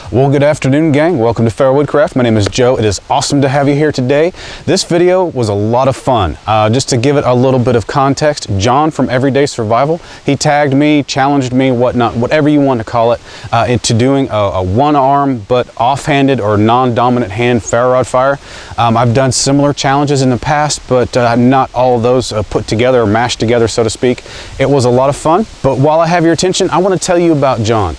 Well, good afternoon, gang. Welcome to Fair Woodcraft. My name is Joe. It is awesome to have you here today. This video was a lot of fun. Just to give it a little bit of context, John from Everyday Survival, he tagged me, challenged me, whatnot, whatever you want to call it, into doing a one-arm but offhanded or non-dominant hand ferro rod fire. I've done similar challenges in the past, but not all of those put together or mashed together, so to speak. It was a lot of fun, but while I have your attention, I want to tell you about John.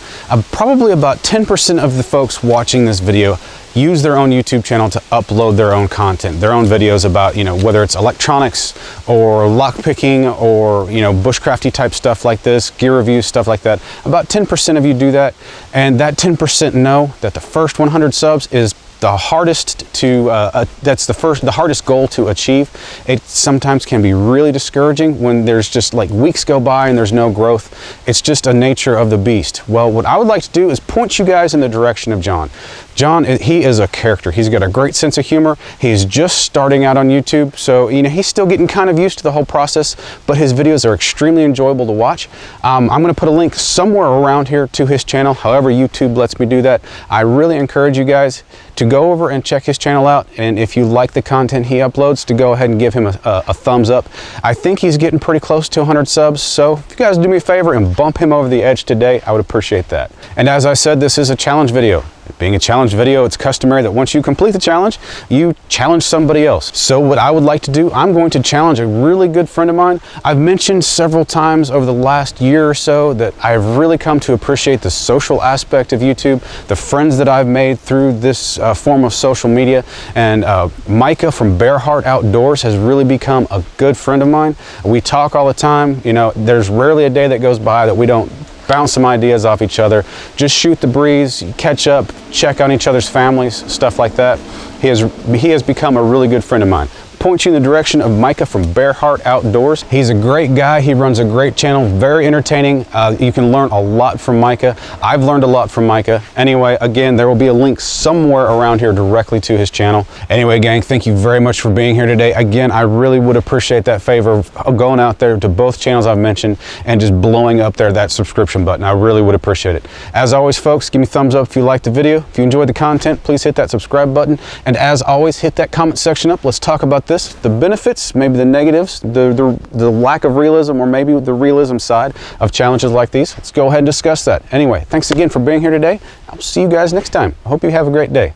Probably about 10% of the folks watching this video use their own YouTube channel to upload their own content, their own videos about, whether it's electronics or lockpicking or, bushcrafty type stuff like this, gear reviews, stuff like that. About 10% of you do that, and that 10% know that the first 100 subs is the hardest to the hardest goal to achieve. It sometimes can be really discouraging when there's just like weeks go by and there's no growth. It's just a nature of the beast. Well, what I would like to do is point you guys in the direction of John. John, he is a character. He's got a great sense of humor. He's just starting out on YouTube, so he's still getting kind of used to the whole process, but his videos are extremely enjoyable to watch. I'm going to put a link somewhere around here to his channel, however YouTube lets me do that. I really encourage you guys to go over and check his channel out, and if you like the content he uploads, to go ahead and give him a thumbs up. I think he's getting pretty close to 100 subs, so if you guys do me a favor and bump him over the edge today, I would appreciate that. And as I said, this is a challenge video. Being a challenge video, it's customary that once you complete the challenge, you challenge somebody else. So what I would like to do, I'm going to challenge a really good friend of mine. I've mentioned several times over the last year or so that I've really come to appreciate the social aspect of YouTube, the friends that I've made through this form of social media, and Micah from Bear Heart Outdoors has really become a good friend of mine. We talk all the time. There's rarely a day that goes by that we don't bounce some ideas off each other, just shoot the breeze, catch up, check on each other's families, stuff like that. He has become a really good friend of mine. Point you in the direction of Micah from Bear Heart Outdoors. He's a great guy. He runs a great channel, very entertaining. You can learn a lot from Micah. I've learned a lot from Micah. Anyway, again, there will be a link somewhere around here directly to his channel. Anyway, gang, thank you very much for being here today. Again, I really would appreciate that favor of going out there to both channels I've mentioned and just blowing up that subscription button. I really would appreciate it. As always, folks, give me a thumbs up if you liked the video. If you enjoyed the content, please hit that subscribe button. And as always, hit that comment section up. Let's talk about this, the benefits, maybe the negatives, the lack of realism, or maybe the realism side of challenges like these. Let's go ahead and discuss that. Anyway, thanks again for being here today. I'll see you guys next time. I hope you have a great day.